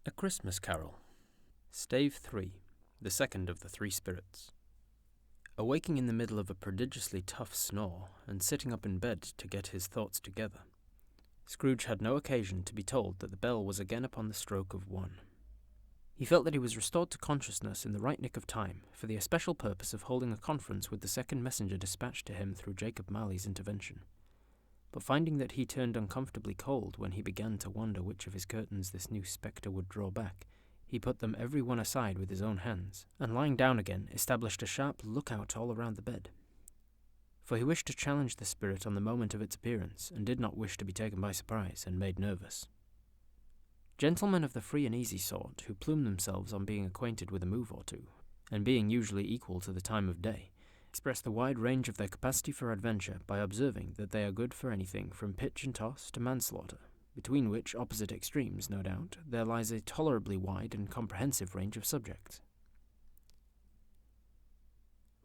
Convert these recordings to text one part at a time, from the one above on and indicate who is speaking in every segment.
Speaker 1: A Christmas Carol. Stave 3, the second of the three spirits. Awaking in the middle of a prodigiously tough snore, and sitting up in bed to get his thoughts together, Scrooge had no occasion to be told that the bell was again upon the stroke of 1. He felt that he was restored to consciousness in the right nick of time, for the especial purpose of holding a conference with the second messenger dispatched to him through Jacob Marley's intervention. But finding that he turned uncomfortably cold when he began to wonder which of his curtains this new spectre would draw back, he put them every one aside with his own hands, and lying down again, established a sharp lookout all around the bed. For he wished to challenge the spirit on the moment of its appearance, and did not wish to be taken by surprise and made nervous. Gentlemen of the free and easy sort, who plume themselves on being acquainted with a move or two, and being usually equal to the time of day, express the wide range of their capacity for adventure by observing that they are good for anything from pitch and toss to manslaughter, between which opposite extremes, no doubt, there lies a tolerably wide and comprehensive range of subjects.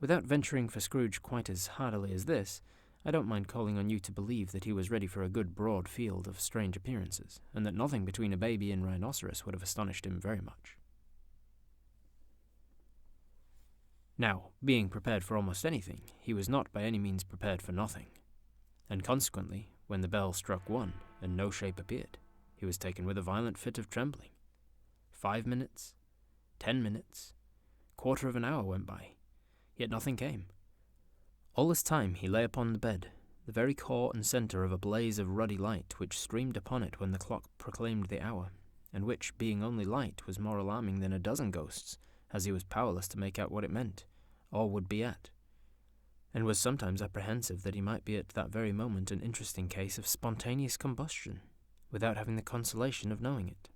Speaker 1: Without venturing for Scrooge quite as hardily as this, I don't mind calling on you to believe that he was ready for a good broad field of strange appearances, and that nothing between a baby and rhinoceros would have astonished him very much. Now, being prepared for almost anything, he was not by any means prepared for nothing, and consequently, when the bell struck 1, and no shape appeared, he was taken with a violent fit of trembling. 5 minutes, 10 minutes, quarter of an hour went by, yet nothing came. All this time he lay upon the bed, the very core and centre of a blaze of ruddy light which streamed upon it when the clock proclaimed the hour, and which, being only light, was more alarming than a dozen ghosts, as he was powerless to make out what it meant, or would be at, and was sometimes apprehensive that he might be at that very moment an interesting case of spontaneous combustion, without having the consolation of knowing it.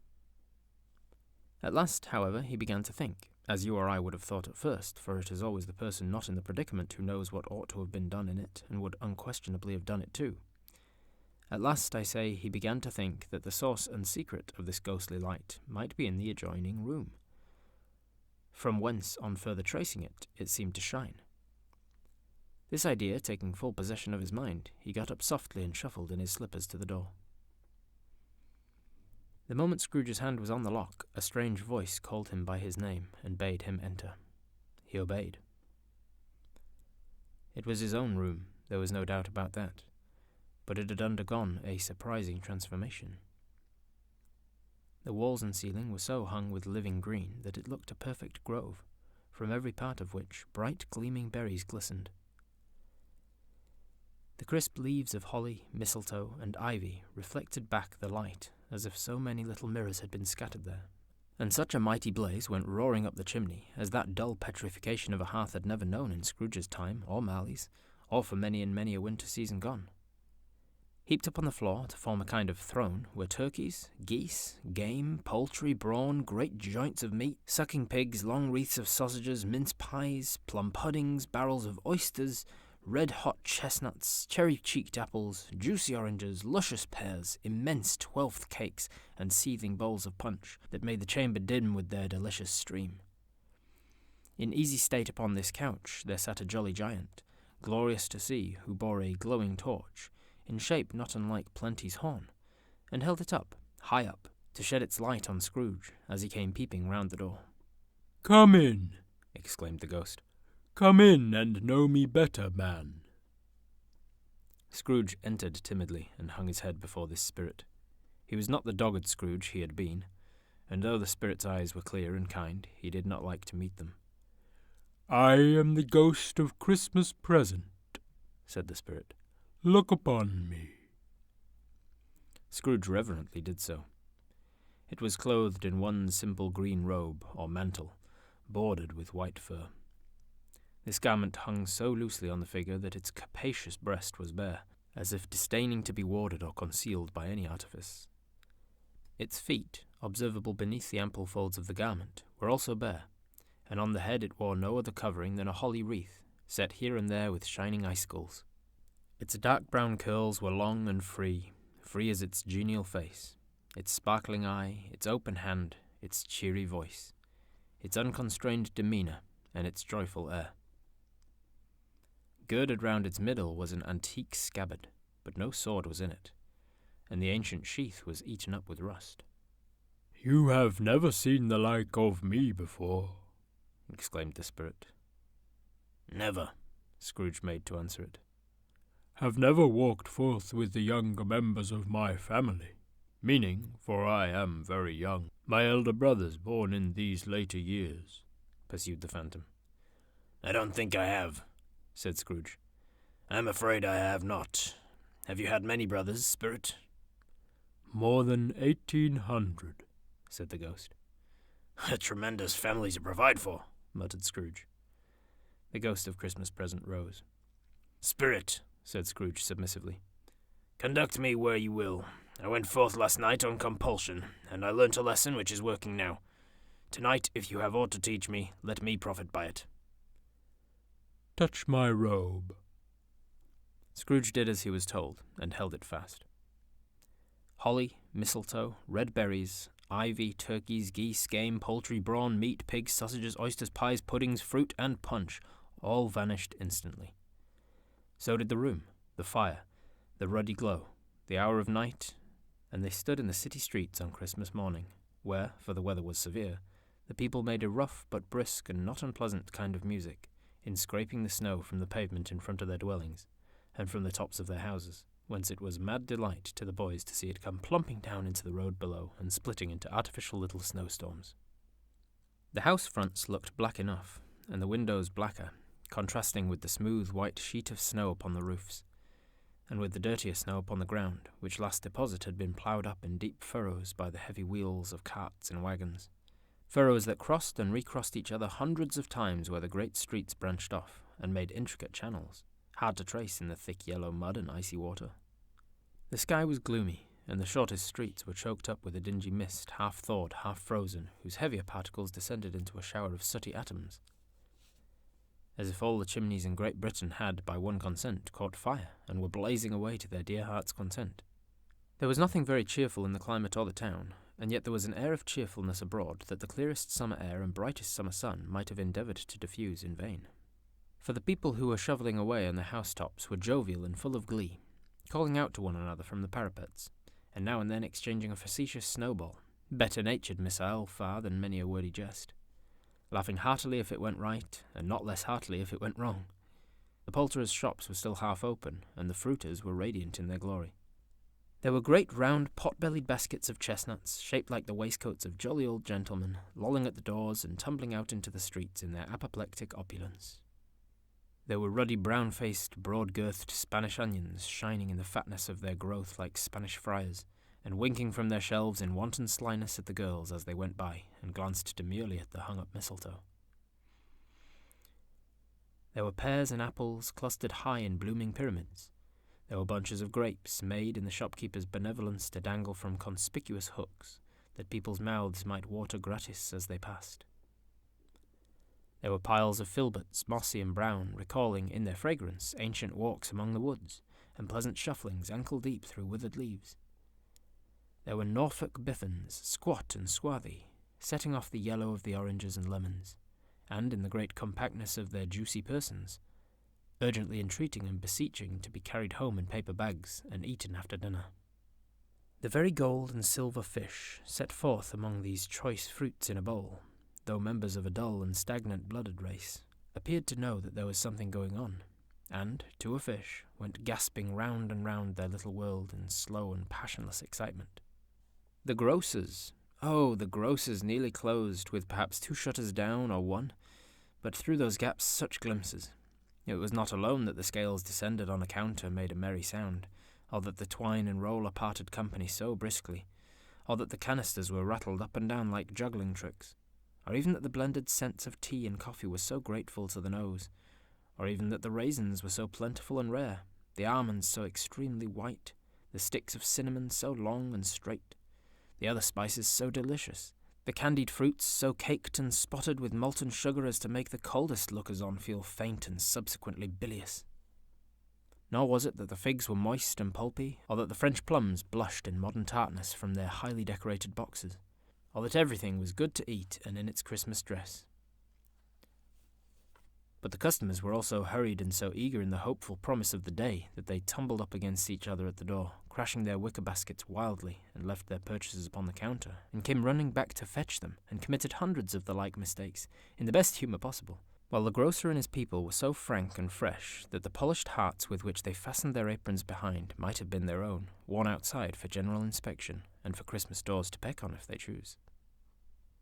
Speaker 1: At last, however, he began to think, as you or I would have thought at first, for it is always the person not in the predicament who knows what ought to have been done in it, and would unquestionably have done it too. At last, I say, he began to think that the source and secret of this ghostly light might be in the adjoining room, from whence, on further tracing it, it seemed to shine. This idea taking full possession of his mind, he got up softly and shuffled in his slippers to the door. The moment Scrooge's hand was on the lock, a strange voice called him by his name and bade him enter. He obeyed. It was his own room, there was no doubt about that, but it had undergone a surprising transformation. The walls and ceiling were so hung with living green that it looked a perfect grove, from every part of which bright gleaming berries glistened. The crisp leaves of holly, mistletoe, and ivy reflected back the light as if so many little mirrors had been scattered there, and such a mighty blaze went roaring up the chimney as that dull petrification of a hearth had never known in Scrooge's time, or Marley's, or for many and many a winter season gone. Heaped up on the floor to form a kind of throne were turkeys, geese, game, poultry, brawn, great joints of meat, sucking pigs, long wreaths of sausages, mince pies, plum puddings, barrels of oysters, red-hot chestnuts, cherry-cheeked apples, juicy oranges, luscious pears, immense 12th cakes, and seething bowls of punch that made the chamber dim with their delicious stream. In easy state upon this couch there sat a jolly giant, glorious to see, who bore a glowing torch, in shape not unlike Plenty's horn, and held it up, high up, to shed its light on Scrooge as he came peeping round the door.
Speaker 2: "Come in,"
Speaker 1: exclaimed the ghost.
Speaker 2: "Come in and know me better, man."
Speaker 1: Scrooge entered timidly and hung his head before this spirit. He was not the dogged Scrooge he had been, and though the spirit's eyes were clear and kind, he did not like to meet them.
Speaker 2: "I am the ghost of Christmas present,"
Speaker 1: said the spirit.
Speaker 2: "Look upon me."
Speaker 1: Scrooge reverently did so. It was clothed in one simple green robe, or mantle, bordered with white fur. This garment hung so loosely on the figure that its capacious breast was bare, as if disdaining to be warded or concealed by any artifice. Its feet, observable beneath the ample folds of the garment, were also bare, and on the head it wore no other covering than a holly wreath, set here and there with shining icicles. Its dark brown curls were long and free as its genial face, its sparkling eye, its open hand, its cheery voice, its unconstrained demeanour, and its joyful air. Girded round its middle was an antique scabbard, but no sword was in it, and the ancient sheath was eaten up with rust.
Speaker 2: You have never seen the like of me before,
Speaker 1: exclaimed the spirit. Never, Scrooge made to answer it.
Speaker 2: Have never walked forth with the younger members of my family, meaning, for I am very young, my elder brothers born in these later years, pursued the phantom. I don't think I have, said Scrooge. I'm afraid I have not. Have you had many brothers, spirit? More than 1,800, said the ghost. A tremendous family to provide for, muttered Scrooge. The ghost of Christmas Present rose. Spirit, said Scrooge submissively, conduct me where you will. I went forth last night on compulsion, and I learnt a lesson which is working now. Tonight, if you have aught to teach me, let me profit by it. Touch my robe. Scrooge did as he was told, and held it fast. Holly, mistletoe, red berries, ivy, turkeys, geese, game, poultry, brawn, meat, pigs, sausages, oysters, pies, puddings, fruit, and punch all vanished instantly. So did the room, the fire, the ruddy glow, the hour of night, and they stood in the city streets on Christmas morning, where, for the weather was severe, the people made a rough but brisk and not unpleasant kind of music, in scraping the snow from the pavement in front of their dwellings, and from the tops of their houses, whence it was mad delight to the boys to see it come plumping down into the road below and splitting into artificial little snowstorms. The house fronts looked black enough, and the windows blacker, contrasting with the smooth white sheet of snow upon the roofs, and with the dirtier snow upon the ground, which last deposit had been ploughed up in deep furrows by the heavy wheels of carts and wagons, furrows that crossed and recrossed each other hundreds of times where the great streets branched off and made intricate channels, hard to trace in the thick yellow mud and icy water. The sky was gloomy, and the shortest streets were choked up with a dingy mist, half thawed, half frozen, whose heavier particles descended into a shower of sooty atoms, as if all the chimneys in Great Britain had, by one consent, caught fire, and were blazing away to their dear heart's content. There was nothing very cheerful in the climate or the town, and yet there was an air of cheerfulness abroad that the clearest summer air and brightest summer sun might have endeavoured to diffuse in vain. For the people who were shovelling away on the housetops were jovial and full of glee, calling out to one another from the parapets, and now and then exchanging a facetious snowball, better-natured missile far than many a wordy jest, laughing heartily if it went right, and not less heartily if it went wrong. The poulterers' shops were still half open, and the fruiters were radiant in their glory. There were great round pot-bellied baskets of chestnuts, shaped like the waistcoats of jolly old gentlemen, lolling at the doors and tumbling out into the streets in their apoplectic opulence. There were ruddy brown-faced, broad-girthed Spanish onions shining in the fatness of their growth like Spanish friars, and winking from their shelves in wanton slyness at the girls as they went by, and glanced demurely at the hung-up mistletoe. There were pears and apples clustered high in blooming pyramids. There were bunches of grapes made in the shopkeeper's benevolence to dangle from conspicuous hooks, that people's mouths might water gratis as they passed. There were piles of filberts, mossy and brown, recalling, in their fragrance, ancient walks among the woods, and pleasant shufflings ankle-deep through withered leaves. There were Norfolk biffins, squat and swarthy, setting off the yellow of the oranges and lemons, and, in the great compactness of their juicy persons, urgently entreating and beseeching to be carried home in paper bags and eaten after dinner. The very gold and silver fish, set forth among these choice fruits in a bowl, though members of a dull and stagnant-blooded race, appeared to know that there was something going on, and, to a fish, went gasping round and round their little world in slow and passionless excitement. The grocers, the grocers nearly closed, with perhaps 2 shutters down or 1, but through those gaps such glimpses. It was not alone that the scales descended on a counter made a merry sound, or that the twine and roller parted company so briskly, or that the canisters were rattled up and down like juggling tricks, or even that the blended scents of tea and coffee were so grateful to the nose, or even that the raisins were so plentiful and rare, the almonds so extremely white, the sticks of cinnamon so long and straight, the other spices so delicious, the candied fruits so caked and spotted with molten sugar as to make the coldest lookers-on feel faint and subsequently bilious. Nor was it that the figs were moist and pulpy, or that the French plums blushed in modern tartness from their highly decorated boxes, or that everything was good to eat and in its Christmas dress.
Speaker 1: But the customers were all so hurried and so eager in the hopeful promise of the day that they tumbled up against each other at the door, crashing their wicker baskets wildly, and left their purchases upon the counter, and came running back to fetch them, and committed hundreds of the like mistakes, in the best humour possible, while the grocer and his people were so frank and fresh that the polished hearts with which they fastened their aprons behind might have been their own, worn outside for general inspection, and for Christmas doors to peck on if they choose.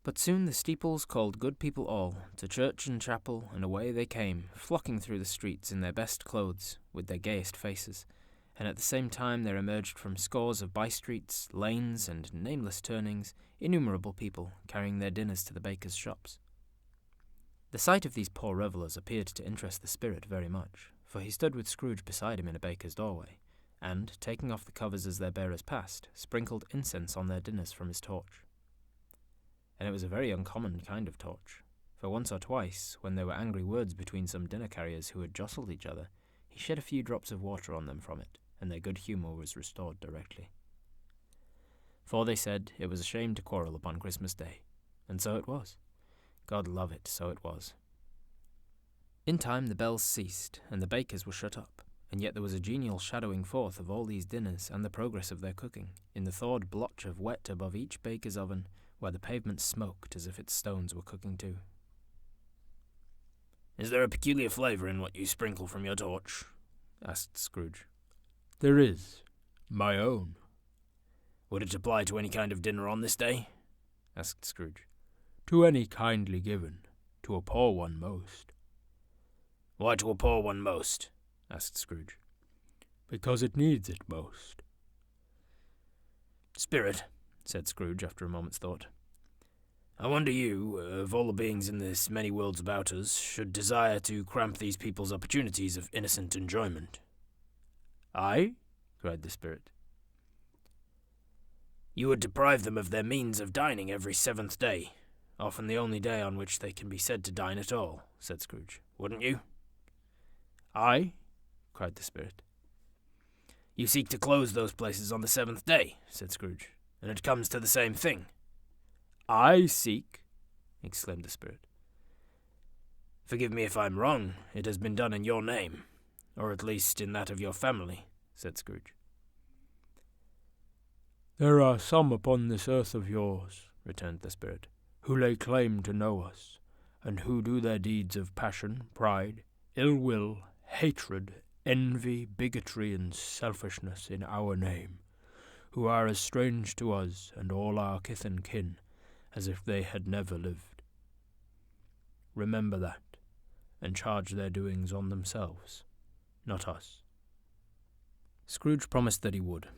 Speaker 1: But soon the steeples called good people all, to church and chapel, and away they came, flocking through the streets in their best clothes, with their gayest faces, and at the same time there emerged from scores of by-streets, lanes, and nameless turnings, innumerable people carrying their dinners to the bakers' shops. The sight of these poor revellers appeared to interest the spirit very much, for he stood with Scrooge beside him in a baker's doorway, and, taking off the covers as their bearers passed, sprinkled incense on their dinners from his torch. And it was a very uncommon kind of torch, for once or twice, when there were angry words between some dinner-carriers who had jostled each other, he shed a few drops of water on them from it, and their good humour was restored directly. For they said it was a shame to quarrel upon Christmas Day, and so it was. God love it, so it was. In time the bells ceased, and the bakers were shut up, and yet there was a genial shadowing forth of all these dinners and the progress of their cooking, in the thawed blotch of wet above each baker's oven, where the pavement smoked as if its stones were cooking too. "Is there a peculiar flavour in what you sprinkle from your torch?" asked Scrooge.
Speaker 2: "There is. My own."
Speaker 1: "Would it apply to any kind of dinner on this day?" asked Scrooge.
Speaker 2: "To any kindly given. To a poor one most."
Speaker 1: "Why to a poor one most?" asked Scrooge.
Speaker 2: "Because it needs it most."
Speaker 1: "Spirit," said Scrooge after a moment's thought, "I wonder you, of all the beings in this many worlds about us, should desire to cramp these people's opportunities of innocent enjoyment."
Speaker 2: "I?"
Speaker 1: cried the spirit. "You would deprive them of their means of dining every 7th day, often the only day on which they can be said to dine at all," said Scrooge. "Wouldn't you?"
Speaker 2: "I?"
Speaker 1: cried the spirit. "You seek to close those places on the 7th day," said Scrooge, "and it comes to the same thing."
Speaker 2: "I seek!"
Speaker 1: exclaimed the spirit. "Forgive me if I'm wrong. It has been done in your name, or at least in that of your family," said Scrooge.
Speaker 2: "There are some upon this earth of yours," returned the spirit, "who lay claim to know us, and who do their deeds of passion, pride, ill will, hatred, envy, bigotry, and selfishness in our name, who are as strange to us and all our kith and kin as if they had never lived. Remember that, and charge their doings on themselves, not us."
Speaker 1: Scrooge promised that he would,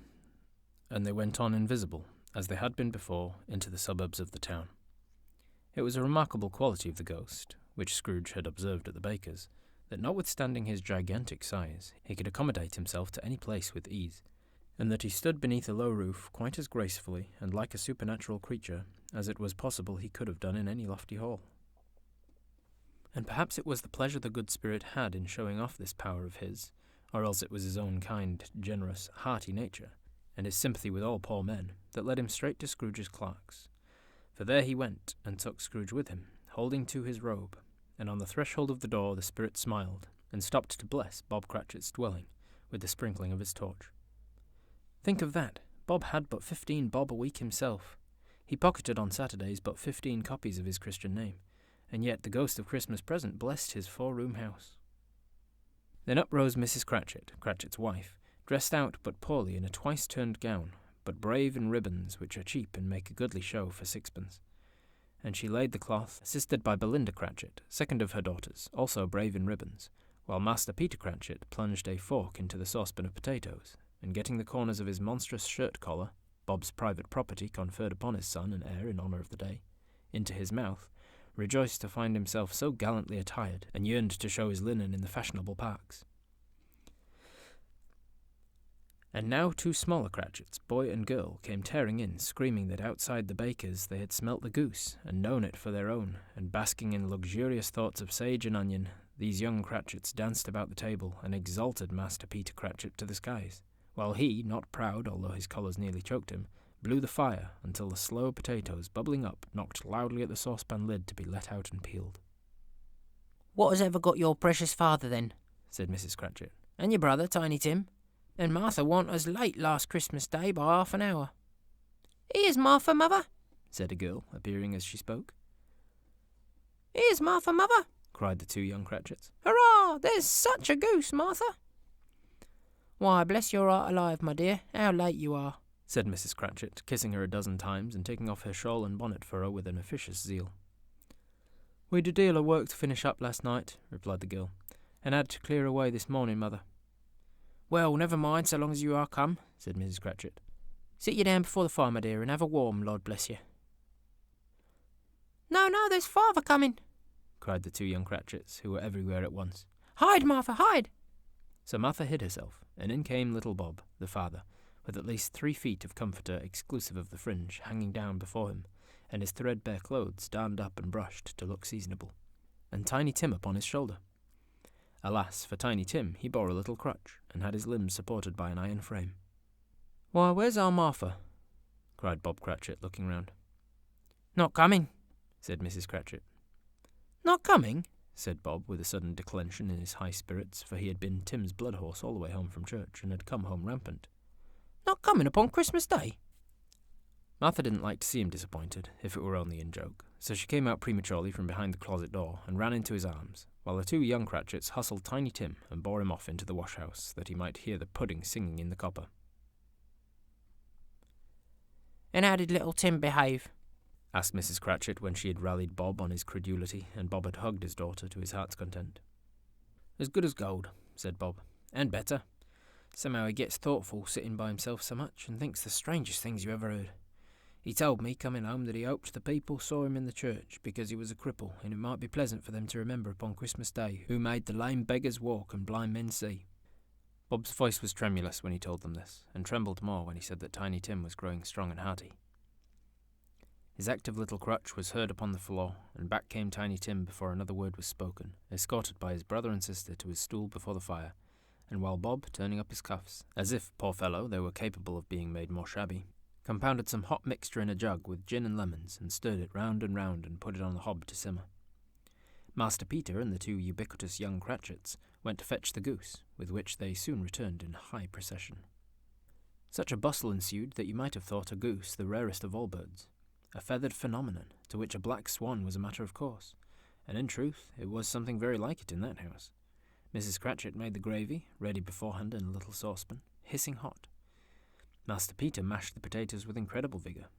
Speaker 1: and they went on invisible, as they had been before, into the suburbs of the town. It was a remarkable quality of the ghost, which Scrooge had observed at the baker's, that notwithstanding his gigantic size, he could accommodate himself to any place with ease, and that he stood beneath a low roof quite as gracefully and like a supernatural creature as it was possible he could have done in any lofty hall. And perhaps it was the pleasure the good spirit had in showing off this power of his, or else it was his own kind, generous, hearty nature, and his sympathy with all poor men, that led him straight to Scrooge's clerk's. For there he went, and took Scrooge with him, holding to his robe, and on the threshold of the door the spirit smiled, and stopped to bless Bob Cratchit's dwelling, with the sprinkling of his torch. Think of that! Bob had but 15 bob a week himself. He pocketed on Saturdays but 15 copies of his Christian name, and yet the ghost of Christmas present blessed his 4-room house. Then up rose Mrs. Cratchit, Cratchit's wife, dressed out but poorly in a twice-turned gown, but brave in ribbons which are cheap and make a goodly show for 6pence. And she laid the cloth, assisted by Belinda Cratchit, second of her daughters, also brave in ribbons, while Master Peter Cratchit plunged a fork into the saucepan of potatoes, and getting the corners of his monstrous shirt-collar, Bob's private property conferred upon his son and heir in honour of the day, into his mouth, rejoiced to find himself so gallantly attired, and yearned to show his linen in the fashionable parks. And now 2 smaller Cratchits, boy and girl, came tearing in, screaming that outside the baker's they had smelt the goose, and known it for their own, and basking in luxurious thoughts of sage and onion, these young Cratchits danced about the table, and exalted Master Peter Cratchit to the skies, while he, not proud, although his collars nearly choked him, blew the fire until the slow potatoes, bubbling up, knocked loudly at the saucepan lid to be let out and peeled.
Speaker 3: "What has ever got your precious father, then?" said Mrs. Cratchit. "And your brother, Tiny Tim? And Martha warn't us late last Christmas Day by half an hour." "Here's Martha, mother," said a girl, appearing as she spoke. "Here's Martha, mother," cried the two young Cratchits. "Hurrah! There's such a goose, Martha." "Why, bless your heart alive, my dear, how late you are," said Mrs. Cratchit, kissing her a dozen times and taking off her shawl and bonnet for her with an officious zeal. "We'd a deal of work to finish up last night," replied the girl, "and had to clear away this morning, mother." "Well, never mind, so long as you are come," said Mrs. Cratchit. "Sit you down before the fire, my dear, and have a warm, Lord bless you." "No, no, there's father coming," cried the two young Cratchits, who were everywhere at once. "Hide, Martha, hide!" So Martha hid herself, and in came little Bob, the father, with at least 3 feet of comforter exclusive of the fringe hanging down before him, and his threadbare clothes darned up and brushed to look seasonable, and Tiny Tim upon his shoulder. Alas, for Tiny Tim, he bore a little crutch, and had his limbs supported by an iron frame. "Why, where's our Martha?" cried Bob Cratchit, looking round. "Not coming," said Mrs. Cratchit. "Not coming?" said Bob, with a sudden declension in his high spirits, for he had been Tim's blood horse all the way home from church, and had come home rampant. "Not coming upon Christmas Day?" Martha didn't like to see him disappointed, if it were only in joke, so she came out prematurely from behind the closet door and ran into his arms, while the two young Cratchits hustled Tiny Tim and bore him off into the wash-house, that he might hear the pudding singing in the copper. "And how did little Tim behave?" asked Mrs. Cratchit, when she had rallied Bob on his credulity, and Bob had hugged his daughter to his heart's content. "As good as gold," said Bob, "and better. Somehow he gets thoughtful sitting by himself so much, and thinks the strangest things you ever heard. He told me, coming home, that he hoped the people saw him in the church, because he was a cripple, and it might be pleasant for them to remember upon Christmas Day who made the lame beggars walk and blind men see." Bob's voice was tremulous when he told them this, and trembled more when he said that Tiny Tim was growing strong and hearty. His active little crutch was heard upon the floor, and back came Tiny Tim before another word was spoken, escorted by his brother and sister to his stool before the fire, and while Bob, turning up his cuffs, as if, poor fellow, they were capable of being made more shabby, compounded some hot mixture in a jug with gin and lemons, and stirred it round and put it on the hob to simmer. Master Peter and the two ubiquitous young Cratchits went to fetch the goose, with which they soon returned in high procession. Such a bustle ensued that you might have thought a goose the rarest of all birds, a feathered phenomenon, to which a black swan was a matter of course, and in truth it was something very like it in that house. Mrs. Cratchit made the gravy, ready beforehand in a little saucepan, hissing hot. Master Peter mashed the potatoes with incredible vigour.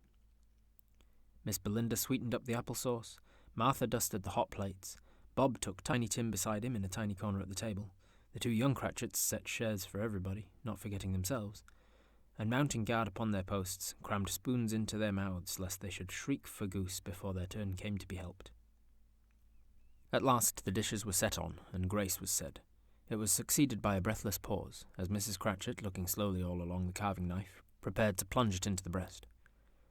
Speaker 3: Miss Belinda sweetened up the apple sauce, Martha dusted the hot plates, Bob took Tiny Tim beside him in a tiny corner at the table, the two young Cratchits set shares for everybody, not forgetting themselves, and mounting guard upon their posts, crammed spoons into their mouths lest they should shriek for goose before their turn came to be helped. At last the dishes were set on, and grace was said. It was succeeded by a breathless pause, as Mrs. Cratchit, looking slowly all along the carving knife, prepared to plunge it into the breast.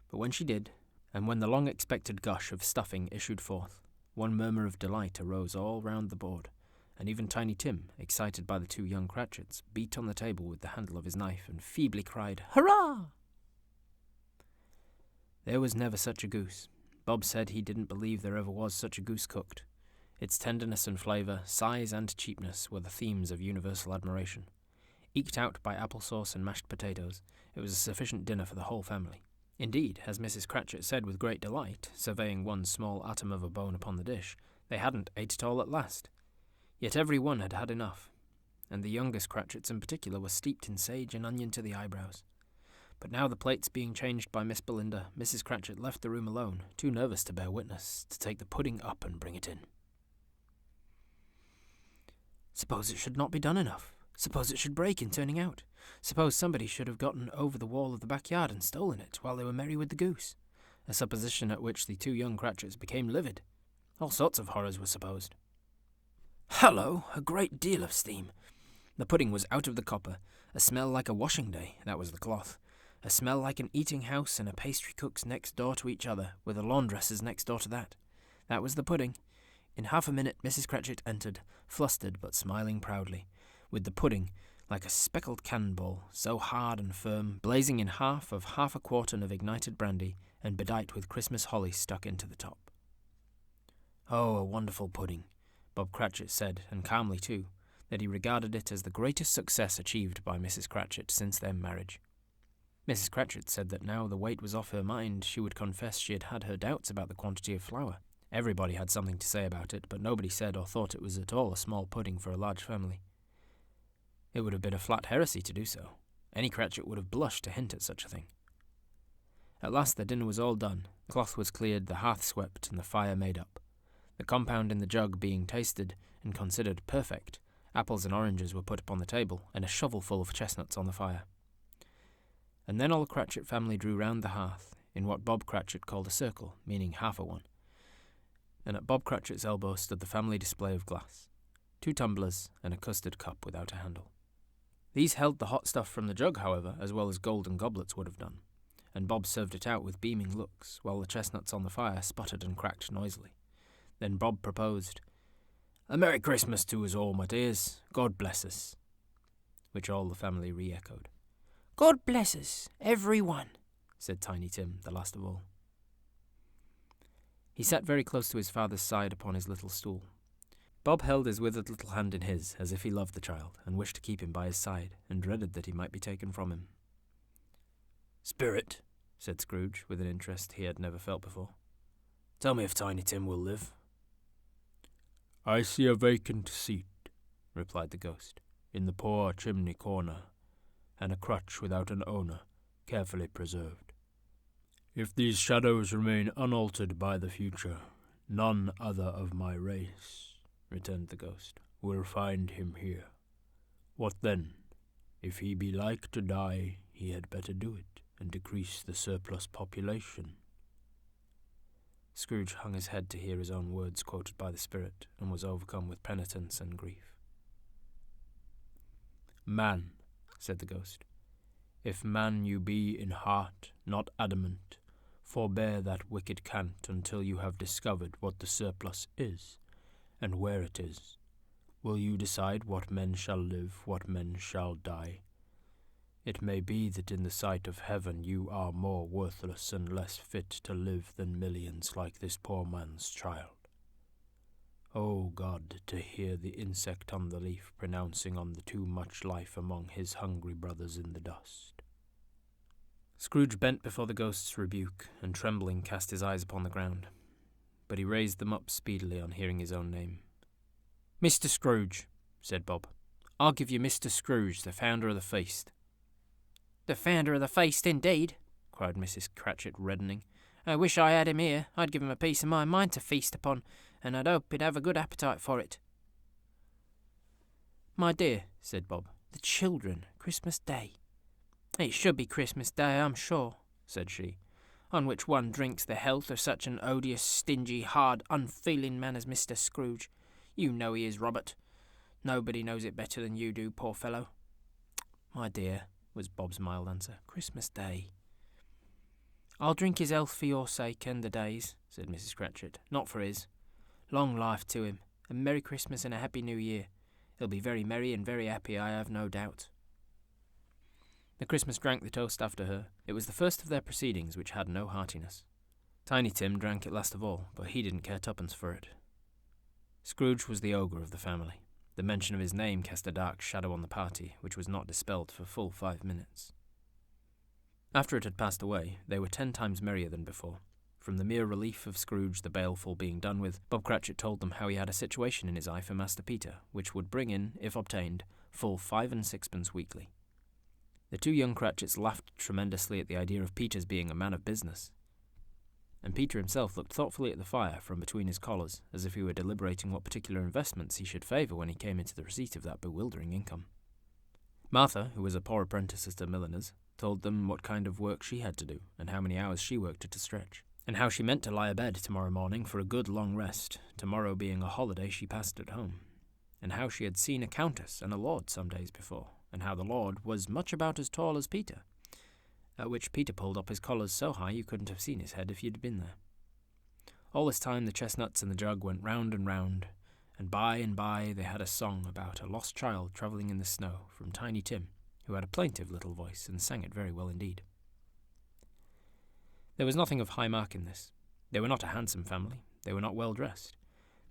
Speaker 3: But when she did, and when the long-expected gush of stuffing issued forth, one murmur of delight arose all round the board, and even Tiny Tim, excited by the two young Cratchits, beat on the table with the handle of his knife and feebly cried, "Hurrah!" There was never such a goose. Bob said he didn't believe there ever was such a goose cooked. Its tenderness and flavour, size and cheapness were the themes of universal admiration. Eked out by applesauce and mashed potatoes, it was a sufficient dinner for the whole family. Indeed, as Mrs. Cratchit said with great delight, surveying one small atom of a bone upon the dish, they hadn't ate it all at last. Yet every one had had enough, and the youngest Cratchits in particular were steeped in sage and onion to the eyebrows. But now the plates being changed by Miss Belinda, Mrs. Cratchit left the room alone, too nervous to bear witness, to take the pudding up and bring it in. Suppose it should not be done enough? Suppose it should break in turning out? Suppose somebody should have gotten over the wall of the backyard and stolen it while they were merry with the goose? A supposition at which the two young Cratchits became livid. All sorts of horrors were supposed. Hallo! A great deal of steam. The pudding was out of the copper. A smell like a washing day, that was the cloth. A smell like an eating house and a pastry cook's next door to each other, with a laundress's next door to that. That was the pudding. In half a minute Mrs. Cratchit entered, flustered but smiling proudly, with the pudding, like a speckled cannonball, so hard and firm, blazing in half a quartern of ignited brandy, and bedight with Christmas holly stuck into the top. Oh, a wonderful pudding!
Speaker 1: Bob Cratchit said, and calmly too, that he regarded it as the greatest success achieved by Mrs. Cratchit since their marriage. Mrs. Cratchit said that now the weight was off her mind, she would confess she had had her doubts about the quantity of flour. Everybody had something to say about it, but nobody said or thought it was at all a small pudding for a large family. It would have been a flat heresy to do so. Any Cratchit would have blushed to hint at such a thing. At last the dinner was all done, the cloth was cleared, the hearth swept, and the fire made up. The compound in the jug being tasted and considered perfect, apples and oranges were put upon the table, and a shovelful of chestnuts on the fire. And then all the Cratchit family drew round the hearth, in what Bob Cratchit called a circle, meaning half a one. And at Bob Cratchit's elbow stood the family display of glass, 2 tumblers and a custard cup without a handle. These held the hot stuff from the jug, however, as well as golden goblets would have done, and Bob served it out with beaming looks, while the chestnuts on the fire sputtered and cracked noisily. Then Bob proposed, "A Merry Christmas to us all, my dears. God bless us," which all the family re-echoed.
Speaker 3: God bless us, every one,
Speaker 1: said Tiny Tim, the last of all. He sat very close to his father's side upon his little stool. Bob held his withered little hand in his, as if he loved the child, and wished to keep him by his side, and dreaded that he might be taken from him. "Spirit," said Scrooge, with an interest he had never felt before, "tell me if Tiny Tim will live."
Speaker 2: "I see a vacant seat," replied the ghost, "in the poor chimney corner, and a crutch without an owner, carefully preserved. If these shadows remain unaltered by the future, none other of my race," returned the ghost, "will find him here. What then? If he be like to die, he had better do it, and decrease the surplus population." Scrooge hung his head to hear his own words quoted by the spirit, and was overcome with penitence and grief. "Man," said the ghost, "if man you be in heart, not adamant, forbear that wicked cant until you have discovered what the surplus is, and where it is. Will you decide what men shall live, what men shall die? It may be that in the sight of heaven you are more worthless and less fit to live than millions like this poor man's child. O God, to hear the insect on the leaf pronouncing on the too much life among his hungry brothers in the dust." Scrooge bent before the ghost's rebuke, and trembling cast his eyes upon the ground. But he raised them up speedily on hearing his own name. "Mr. Scrooge," said Bob. "I'll give you Mr. Scrooge, the founder of the feast."
Speaker 3: The founder of the feast, indeed, cried Mrs. Cratchit, reddening. I wish I had him here. I'd give him a piece of my mind to feast upon, and I'd hope he'd have a good appetite for it.
Speaker 1: "My dear," said Bob,
Speaker 3: "the children, Christmas Day." "It should be Christmas Day, I'm sure," said she, "on which one drinks the health of such an odious, stingy, hard, unfeeling man as Mr. Scrooge. You know he is, Robert. Nobody knows it better than you do, poor fellow."
Speaker 1: "My dear," was Bob's mild answer, "Christmas Day."
Speaker 3: "I'll drink his health for your sake and the day's," said Mrs. Cratchit, "not for his. Long life to him, a Merry Christmas and a Happy New Year. He'll be very merry and very happy, I have no doubt."
Speaker 1: The Christmas drank the toast after her. It was the first of their proceedings which had no heartiness. Tiny Tim drank it last of all, but he didn't care twopence for it. Scrooge was the ogre of the family. The mention of his name cast a dark shadow on the party, which was not dispelled for full 5 minutes. After it had passed away, they were 10 times merrier than before. From the mere relief of Scrooge the baleful being done with, Bob Cratchit told them how he had a situation in his eye for Master Peter, which would bring in, if obtained, full 5 and 6pence weekly. The 2 young Cratchits laughed tremendously at the idea of Peter's being a man of business, and Peter himself looked thoughtfully at the fire from between his collars, as if he were deliberating what particular investments he should favour when he came into the receipt of that bewildering income. Martha, who was a poor apprentice at a milliner's, told them what kind of work she had to do, and how many hours she worked at a stretch, and how she meant to lie abed tomorrow morning for a good long rest, tomorrow being a holiday she passed at home, and how she had seen a countess and a lord some days before, and how the lord was much about as tall as Peter, at which Peter pulled up his collars so high you couldn't have seen his head if you'd been there. All this time the chestnuts in the jug went round, and by they had a song about a lost child travelling in the snow from Tiny Tim, who had a plaintive little voice and sang it very well indeed. There was nothing of high mark in this. They were not a handsome family. They were not well dressed.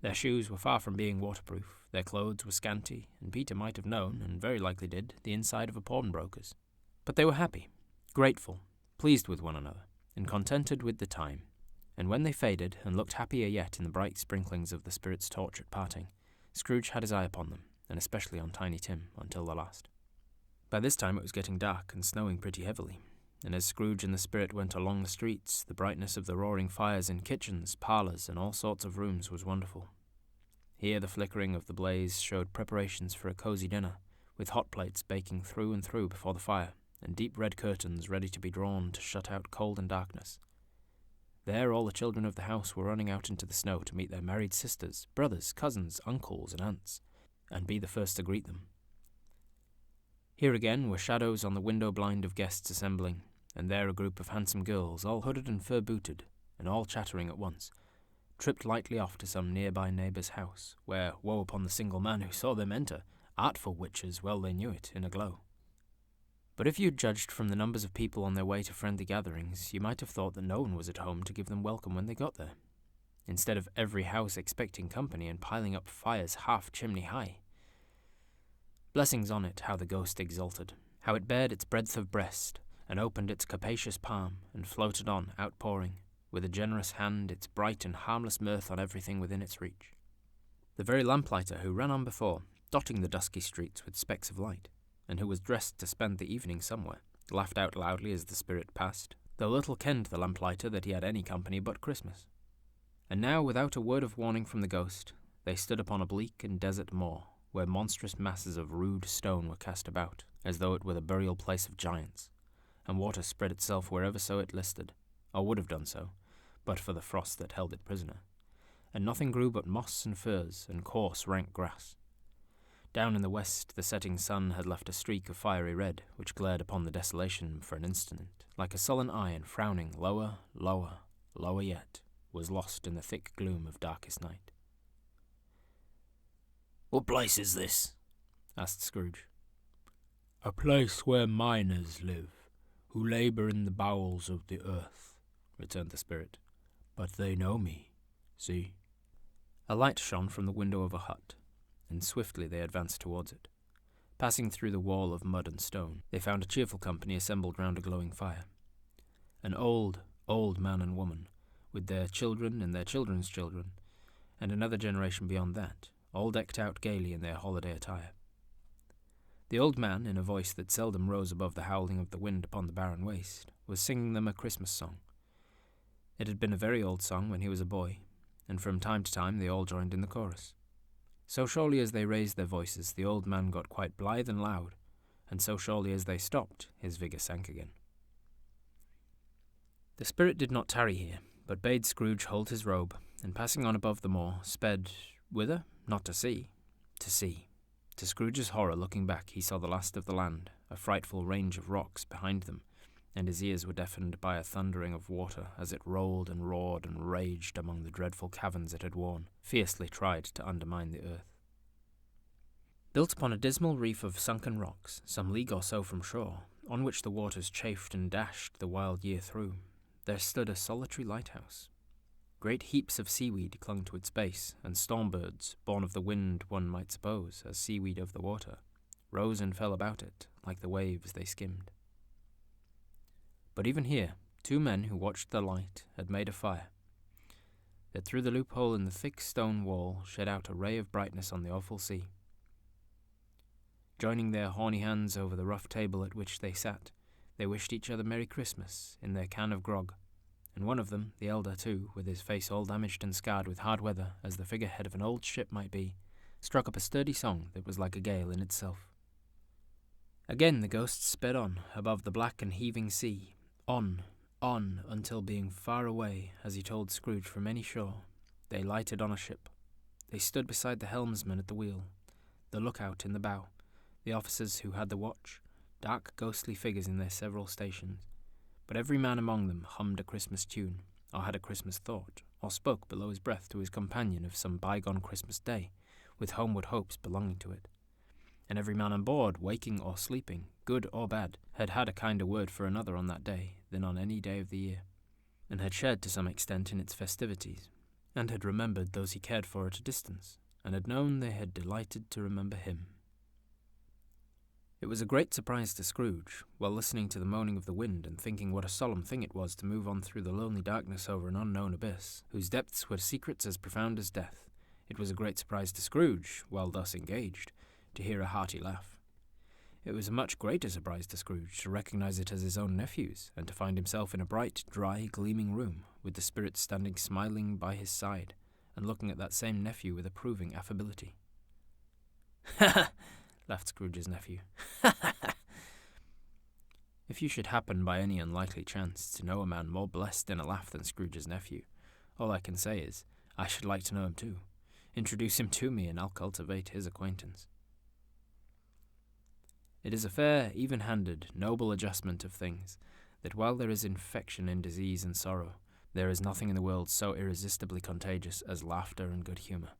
Speaker 1: Their shoes were far from being waterproof, their clothes were scanty, and Peter might have known, and very likely did, the inside of a pawnbroker's. But they were happy, grateful, pleased with one another, and contented with the time. And when they faded, and looked happier yet in the bright sprinklings of the Spirit's torch at parting, Scrooge had his eye upon them, and especially on Tiny Tim, until the last. By this time it was getting dark and snowing pretty heavily, and as Scrooge and the Spirit went along the streets, the brightness of the roaring fires in kitchens, parlours, and all sorts of rooms was wonderful. Here the flickering of the blaze showed preparations for a cosy dinner, with hot plates baking through and through before the fire, and deep red curtains ready to be drawn to shut out cold and darkness. There all the children of the house were running out into the snow to meet their married sisters, brothers, cousins, uncles, and aunts, and be the first to greet them. Here again were shadows on the window blind of guests assembling, and there a group of handsome girls, all hooded and fur-booted, and all chattering at once, tripped lightly off to some nearby neighbour's house, where, woe upon the single man who saw them enter, artful witches well they knew it, in a glow. But if you judged from the numbers of people on their way to friendly gatherings, you might have thought that no one was at home to give them welcome when they got there, instead of every house expecting company and piling up fires half chimney high. Blessings on it, how the ghost exulted, how it bared its breadth of breast, and opened its capacious palm, and floated on, outpouring, with a generous hand, its bright and harmless mirth on everything within its reach. The very lamplighter who ran on before, dotting the dusky streets with specks of light, and who was dressed to spend the evening somewhere, laughed out loudly as the Spirit passed, though little kenned the lamplighter that he had any company but Christmas. And now, without a word of warning from the ghost, they stood upon a bleak and desert moor, where monstrous masses of rude stone were cast about, as though it were the burial place of giants, and water spread itself wherever so it listed, or would have done so, but for the frost that held it prisoner, and nothing grew but moss and furze and coarse rank grass. Down in the west the setting sun had left a streak of fiery red, which glared upon the desolation for an instant, like a sullen eye, and frowning lower, lower, lower yet, was lost in the thick gloom of darkest night. "What place is this?" asked Scrooge.
Speaker 2: "A place where miners live, who labour in the bowels of the earth," returned the Spirit. "But they know me, see."
Speaker 1: A light shone from the window of a hut, and swiftly they advanced towards it. Passing through the wall of mud and stone, they found a cheerful company assembled round a glowing fire. An old, old man and woman, with their children and their children's children, and another generation beyond that, all decked out gaily in their holiday attire. The old man, in a voice that seldom rose above the howling of the wind upon the barren waste, was singing them a Christmas song. It had been a very old song when he was a boy, and from time to time they all joined in the chorus. So surely as they raised their voices, the old man got quite blithe and loud, and so surely as they stopped, his vigour sank again. The Spirit did not tarry here, but bade Scrooge hold his robe, and passing on above the moor, sped, whither? Not to see. To see. To Scrooge's horror, looking back, he saw the last of the land, a frightful range of rocks behind them, and his ears were deafened by a thundering of water as it rolled and roared and raged among the dreadful caverns it had worn, fiercely tried to undermine the earth. Built upon a dismal reef of sunken rocks, some league or so from shore, on which the waters chafed and dashed the wild year through, there stood a solitary lighthouse. Great heaps of seaweed clung to its base, and storm-birds, born of the wind one might suppose, as seaweed of the water, rose and fell about it, like the waves they skimmed. But even here, two men who watched the light had made a fire, that through the loophole in the thick stone wall shed out a ray of brightness on the awful sea. Joining their horny hands over the rough table at which they sat, they wished each other Merry Christmas in their can of grog, and one of them, the elder too, with his face all damaged and scarred with hard weather, as the figurehead of an old ship might be, struck up a sturdy song that was like a gale in itself. Again the ghosts sped on, above the black and heaving sea, on, until being far away, as he told Scrooge from any shore, they lighted on a ship. They stood beside the helmsman at the wheel, the lookout in the bow, the officers who had the watch, dark ghostly figures in their several stations, but every man among them hummed a Christmas tune, or had a Christmas thought, or spoke below his breath to his companion of some bygone Christmas day, with homeward hopes belonging to it. And every man on board, waking or sleeping, good or bad, had had a kinder word for another on that day than on any day of the year, and had shared to some extent in its festivities, and had remembered those he cared for at a distance, and had known they had delighted to remember him. It was a great surprise to Scrooge, while listening to the moaning of the wind and thinking what a solemn thing it was to move on through the lonely darkness over an unknown abyss, whose depths were secrets as profound as death. It was a great surprise to Scrooge, while thus engaged, to hear a hearty laugh. It was a much greater surprise to Scrooge to recognize it as his own nephew's, and to find himself in a bright, dry, gleaming room, with the spirits standing smiling by his side, and looking at that same nephew with approving affability. "Ha ha!" laughed Scrooge's nephew. "Ha ha ha!" If you should happen by any unlikely chance to know a man more blessed in a laugh than Scrooge's nephew, all I can say is, I should like to know him too. Introduce him to me and I'll cultivate his acquaintance. It is a fair, even-handed, noble adjustment of things, that while there is infection in disease and sorrow, there is nothing in the world so irresistibly contagious as laughter and good humour.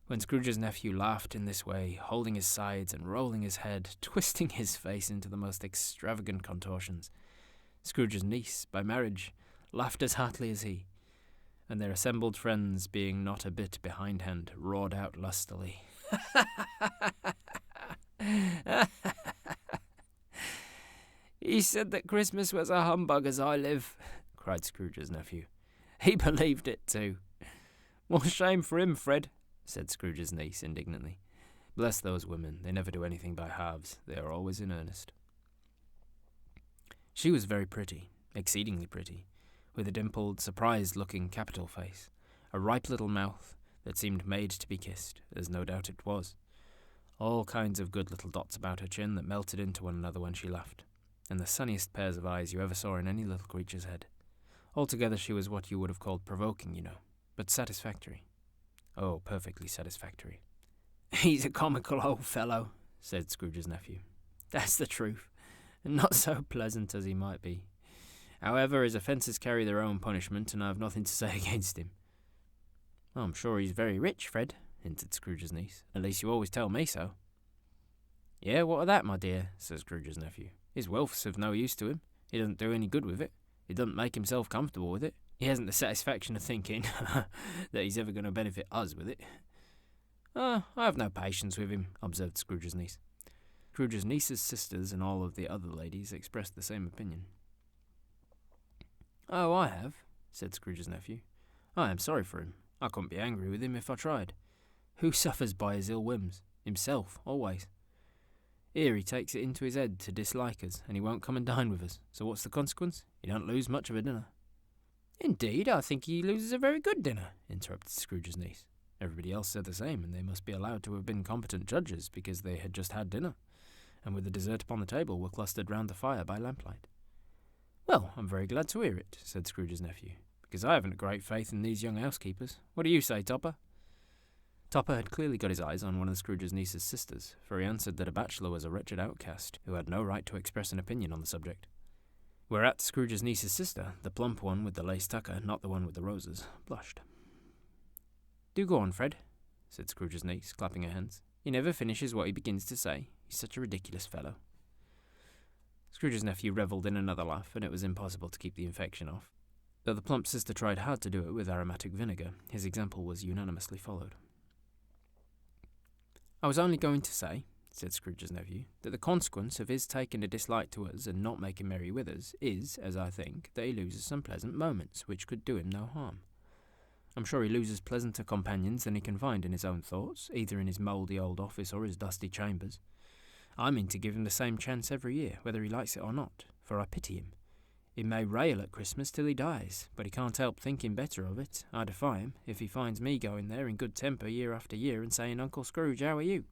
Speaker 1: When Scrooge's nephew laughed in this way, holding his sides and rolling his head, twisting his face into the most extravagant contortions, Scrooge's niece, by marriage, laughed as heartily as he, and their assembled friends, being not a bit behindhand, roared out lustily. "He said that Christmas was a humbug as I live," cried Scrooge's nephew. "He believed it too." "More shame for him, Fred," said Scrooge's niece indignantly. "Bless those women, they never do anything by halves. They are always in earnest." She was very pretty, exceedingly pretty, with a dimpled, surprised-looking capital face, a ripe little mouth that seemed made to be kissed, as no doubt it was, all kinds of good little dots about her chin that melted into one another when she laughed, and the sunniest pairs of eyes you ever saw in any little creature's head. Altogether she was what you would have called provoking, you know, but satisfactory. Oh, perfectly satisfactory. "He's a comical old fellow," said Scrooge's nephew. "That's the truth, and not so pleasant as he might be. However, his offences carry their own punishment, and I have nothing to say against him." "I'm sure he's very rich, Fred," hinted Scrooge's niece. "At least you always tell me so." "Yeah, what of that, my dear?" said Scrooge's nephew. "His wealth's of no use to him. He doesn't do any good with it. He doesn't make himself comfortable with it. He hasn't the satisfaction of thinking that he's ever going to benefit us with it." "I have no patience with him," observed Scrooge's niece. Scrooge's niece's sisters and all of the other ladies expressed the same opinion. "Oh, I have," said Scrooge's nephew. "I am sorry for him. I couldn't be angry with him if I tried. Who suffers by his ill whims? Himself, always. Here he takes it into his head to dislike us, and he won't come and dine with us. So what's the consequence? He don't lose much of a dinner." "Indeed, I think he loses a very good dinner," interrupted Scrooge's niece. Everybody else said the same, and they must be allowed to have been competent judges, because they had just had dinner, and with the dessert upon the table were clustered round the fire by lamplight. "Well, I'm very glad to hear it," said Scrooge's nephew, "because I haven't great faith in these young housekeepers. What do you say, Topper?" Topper had clearly got his eyes on one of Scrooge's niece's sisters, for he answered that a bachelor was a wretched outcast who had no right to express an opinion on the subject. Whereat Scrooge's niece's sister, the plump one with the lace tucker, not the one with the roses, blushed. "Do go on, Fred," said Scrooge's niece, clapping her hands. "He never finishes what he begins to say. He's such a ridiculous fellow." Scrooge's nephew revelled in another laugh, and it was impossible to keep the infection off. Though the plump sister tried hard to do it with aromatic vinegar, his example was unanimously followed. "I was only going to say," said Scrooge's nephew, "that the consequence of his taking a dislike to us and not making merry with us is, as I think, that he loses some pleasant moments which could do him no harm. I'm sure he loses pleasanter companions than he can find in his own thoughts, either in his mouldy old office or his dusty chambers. I mean to give him the same chance every year, whether he likes it or not, for I pity him. He may rail at Christmas till he dies, but he can't help thinking better of it, I defy him, if he finds me going there in good temper year after year and saying, 'Uncle Scrooge, how are you?'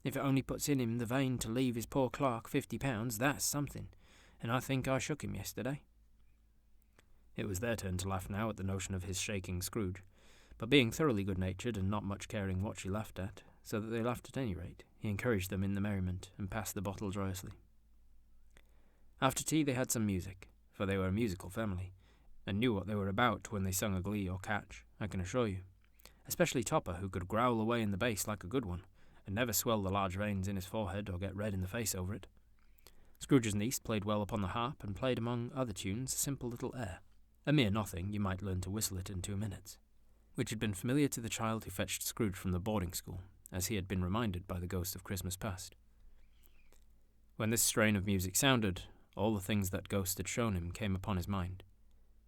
Speaker 1: If it only puts in him the vein to leave his poor clerk £50, that's something, and I think I shook him yesterday." It was their turn to laugh now at the notion of his shaking Scrooge, but being thoroughly good-natured and not much caring what she laughed at, so that they laughed at any rate, he encouraged them in the merriment and passed the bottle joyously. After tea they had some music, for they were a musical family, and knew what they were about when they sung a glee or catch, I can assure you, especially Topper, who could growl away in the bass like a good one, and never swell the large veins in his forehead or get red in the face over it. Scrooge's niece played well upon the harp, and played among other tunes a simple little air, A mere nothing, you might learn to whistle it in 2 minutes, which had been familiar to the child who fetched Scrooge from the boarding school, as he had been reminded by the ghost of Christmas past. When this strain of music sounded, all the things that ghost had shown him came upon his mind.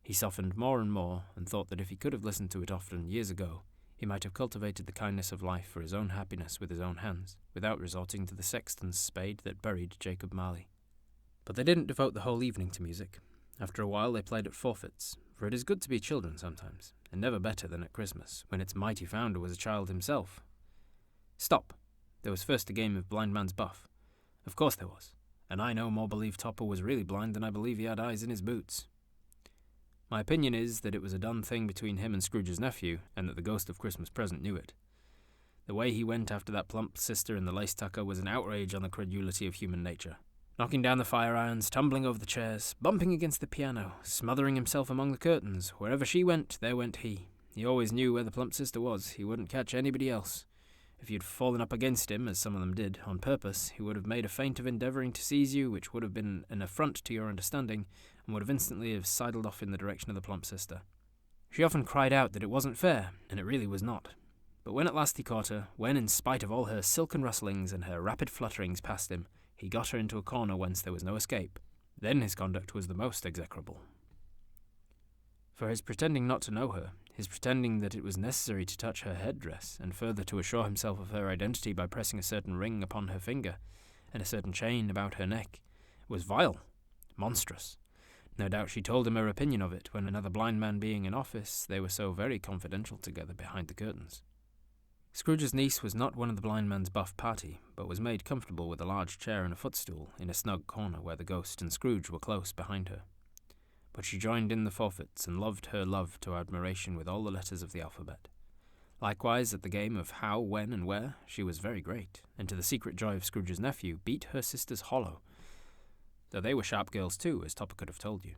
Speaker 1: He softened more and more, and thought that if he could have listened to it often years ago, he might have cultivated the kindness of life for his own happiness with his own hands, without resorting to the sexton's spade that buried Jacob Marley. But they didn't devote the whole evening to music. After a while they played at forfeits, for it is good to be children sometimes, and never better than at Christmas, when its mighty founder was a child himself. Stop! There was first a game of blind man's buff. Of course there was, and I no more believe Topper was really blind than I believe he had eyes in his boots. My opinion is that it was a done thing between him and Scrooge's nephew, and that the ghost of Christmas present knew it. The way he went after that plump sister in the lace tucker was an outrage on the credulity of human nature. Knocking down the fire irons, tumbling over the chairs, bumping against the piano, smothering himself among the curtains. Wherever she went, there went he. He always knew where the plump sister was. He wouldn't catch anybody else. If you'd fallen up against him, as some of them did, on purpose, he would have made a feint of endeavouring to seize you, which would have been an affront to your understanding, and would have instantly have sidled off in the direction of the plump sister. She often cried out that it wasn't fair, and it really was not. But when at last he caught her, when, in spite of all her silken rustlings and her rapid flutterings past him, he got her into a corner whence there was no escape, then his conduct was the most execrable. For his pretending not to know her, his pretending that it was necessary to touch her headdress, and further to assure himself of her identity by pressing a certain ring upon her finger, and a certain chain about her neck, was vile, monstrous. No doubt she told him her opinion of it, when another blind man being in office, they were so very confidential together behind the curtains. Scrooge's niece was not one of the blind man's buff party, but was made comfortable with a large chair and a footstool in a snug corner where the ghost and Scrooge were close behind her. But she joined in the forfeits and loved her love to admiration with all the letters of the alphabet. Likewise, at the game of how, when, and where, she was very great, and to the secret joy of Scrooge's nephew, beat her sisters hollow, though they were sharp girls too, as Topper could have told you.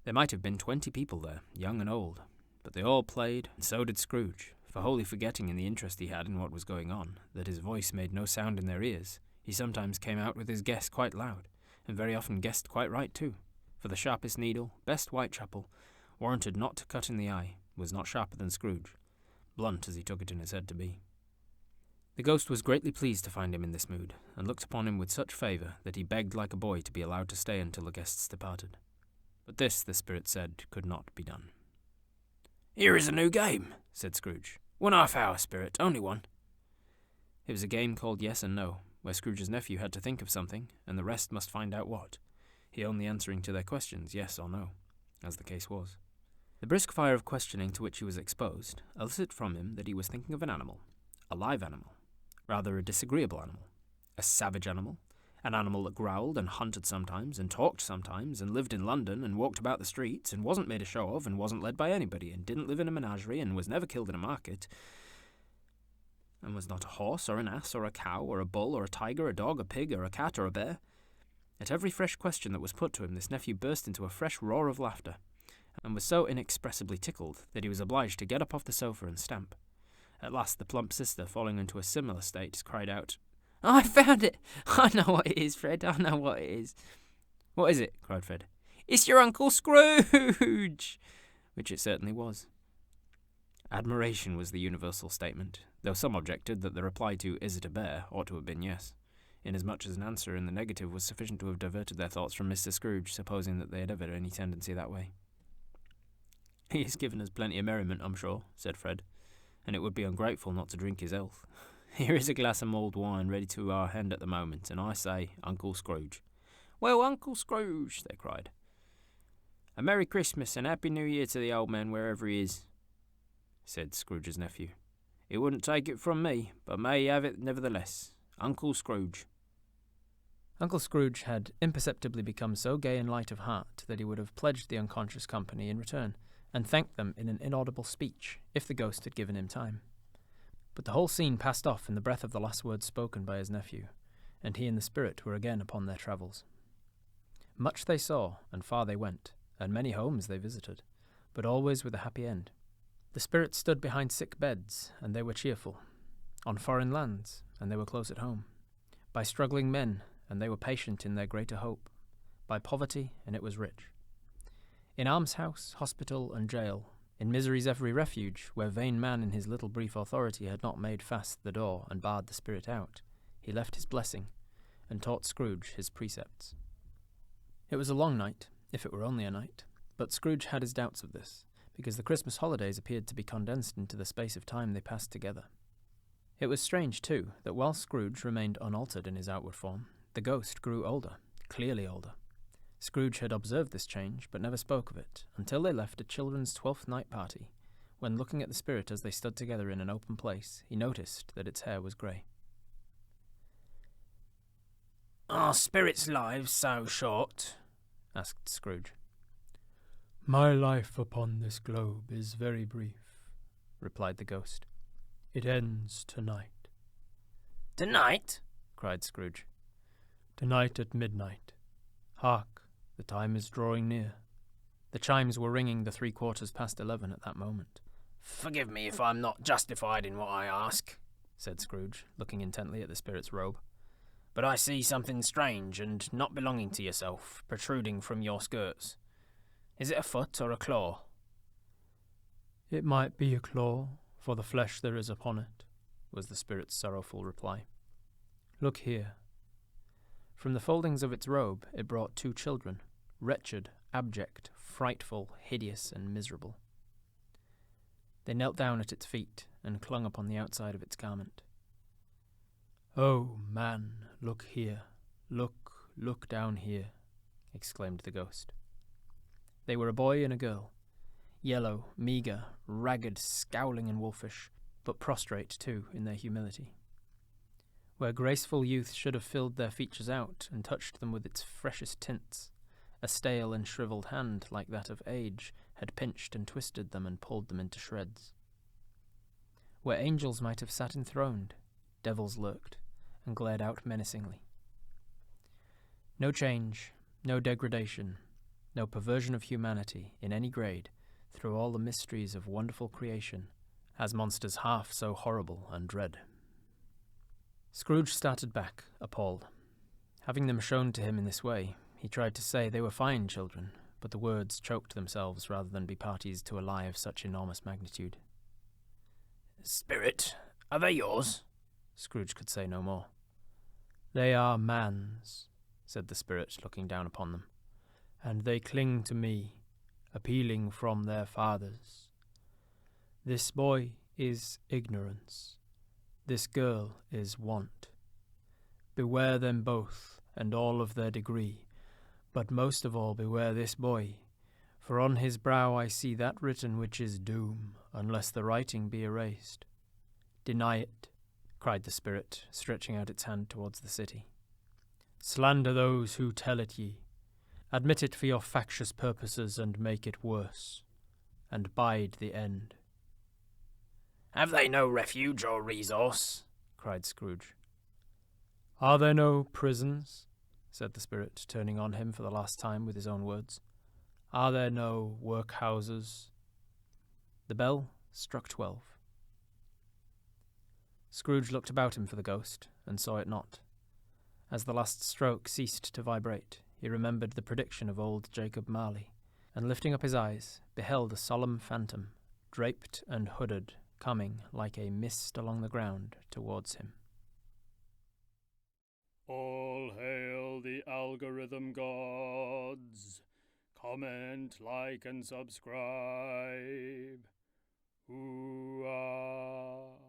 Speaker 1: There might have been 20 people there, young and old, but they all played, and so did Scrooge, for wholly forgetting in the interest he had in what was going on, that his voice made no sound in their ears. He sometimes came out with his guess quite loud, and very often guessed quite right too, for the sharpest needle, best Whitechapel, warranted not to cut in the eye, was not sharper than Scrooge, blunt as he took it in his head to be. The ghost was greatly pleased to find him in this mood, and looked upon him with such favour that he begged like a boy to be allowed to stay until the guests departed. But this, the spirit said, could not be done. "Here is a new game," said Scrooge. "1/2 hour, spirit, only one." It was a game called Yes and No, where Scrooge's nephew had to think of something, and the rest must find out what, he only answering to their questions yes or no, as the case was. The brisk fire of questioning to which he was exposed elicited from him that he was thinking of an animal, a live animal, rather a disagreeable animal, a savage animal, an animal that growled and hunted sometimes, and talked sometimes, and lived in London, and walked about the streets, and wasn't made a show of, and wasn't led by anybody, and didn't live in a menagerie, and was never killed in a market, and was not a horse, or an ass, or a cow, or a bull, or a tiger, a dog, a pig, or a cat, or a bear. At every fresh question that was put to him, this nephew burst into a fresh roar of laughter, and was so inexpressibly tickled that he was obliged to get up off the sofa and stamp. At last the plump sister, falling into a similar state, cried out, "I found it! I know what it is, Fred, I know what it is." "What is it?" cried Fred. "It's your Uncle Scrooge!" Which it certainly was. Admiration was the universal statement, though some objected that the reply to "Is it a bear?" ought to have been yes, inasmuch as an answer in the negative was sufficient to have diverted their thoughts from Mr. Scrooge, supposing that they had ever any tendency that way. "He has given us plenty of merriment, I'm sure," said Fred, "and it would be ungrateful not to drink his health. Here is a glass of mulled wine ready to our hand at the moment, and I say, Uncle Scrooge." "Well, Uncle Scrooge," they cried. "A Merry Christmas and Happy New Year to the old man wherever he is," said Scrooge's nephew. "He wouldn't take it from me, but may have it nevertheless. Uncle Scrooge." Uncle Scrooge had imperceptibly become so gay and light of heart that he would have pledged the unconscious company in return, and thanked them in an inaudible speech, if the ghost had given him time. But the whole scene passed off in the breath of the last words spoken by his nephew, and he and the spirit were again upon their travels. Much they saw, and far they went, and many homes they visited, but always with a happy end. The spirit stood behind sick beds, and they were cheerful. On foreign lands, and they were close at home. By struggling men, and they were patient in their greater hope. By poverty, and it was rich. In almshouse, hospital, and jail, in misery's every refuge, where vain man in his little brief authority had not made fast the door and barred the spirit out, he left his blessing, and taught Scrooge his precepts. It was a long night, if it were only a night, but Scrooge had his doubts of this, because the Christmas holidays appeared to be condensed into the space of time they passed together. It was strange, too, that while Scrooge remained unaltered in his outward form, the ghost grew older, clearly older. Scrooge had observed this change, but never spoke of it, until they left a children's 12th night party, when, looking at the spirit as they stood together in an open place, he noticed that its hair was grey.
Speaker 3: "Are spirits' lives so short?" asked Scrooge.
Speaker 2: My life upon this globe is very brief, replied the ghost. It ends tonight.
Speaker 3: "Tonight?"
Speaker 1: cried Scrooge.
Speaker 2: Tonight at midnight. Hark, the time is drawing near.
Speaker 1: The chimes were ringing the 11:15 at that moment.
Speaker 3: "Forgive me if I'm not justified in what I ask,"
Speaker 1: said Scrooge, looking intently at the spirit's robe.
Speaker 3: "but I see something strange and not belonging to yourself protruding from your skirts. Is it a foot or a claw?"
Speaker 2: It might be a claw, for the flesh there is upon it,
Speaker 1: was the spirit's sorrowful reply.
Speaker 2: Look here.
Speaker 1: From the foldings of its robe it brought 2 children, wretched, abject, frightful, hideous, and miserable. They knelt down at its feet and clung upon the outside of its garment.
Speaker 2: Oh, man, look here. Look down here,
Speaker 1: exclaimed the ghost. They were a boy and a girl, yellow, meagre, ragged, scowling and wolfish, but prostrate, too, in their humility. Where graceful youth should have filled their features out and touched them with its freshest tints, a stale and shriveled hand like that of age had pinched and twisted them and pulled them into shreds. Where angels might have sat enthroned, devils lurked and glared out menacingly. No change, no degradation, no perversion of humanity in any grade through all the mysteries of wonderful creation, as monsters half so horrible and dread. Scrooge started back, appalled. Having them shown to him in this way, he tried to say they were fine children, but the words choked themselves rather than be parties to a lie of such enormous magnitude.
Speaker 3: "Spirit, are they yours?"
Speaker 1: Scrooge could say no more.
Speaker 2: They are man's,
Speaker 1: said the spirit, looking down upon them.
Speaker 2: And they cling to me, appealing from their fathers. This boy is ignorance. This girl is want. Beware them both, and all of their degree, but most of all beware this boy, for on his brow I see that written which is doom, unless the writing be erased. Deny it, cried the spirit, stretching out its hand towards the city. Slander those who tell it ye. Admit it for your factious purposes, and make it worse, and bide the end.
Speaker 3: "Have they no refuge or resource?" cried Scrooge.
Speaker 2: Are there no prisons? Said the spirit, turning on him for the last time with his own words. Are there no workhouses?
Speaker 1: The bell struck 12. Scrooge looked about him for the ghost, and saw it not. As the last stroke ceased to vibrate, he remembered the prediction of old Jacob Marley, and lifting up his eyes, beheld a solemn phantom, draped and hooded, coming like a mist along the ground towards him.
Speaker 2: All hail the algorithm gods. Comment, like, and subscribe. Ooh-ah.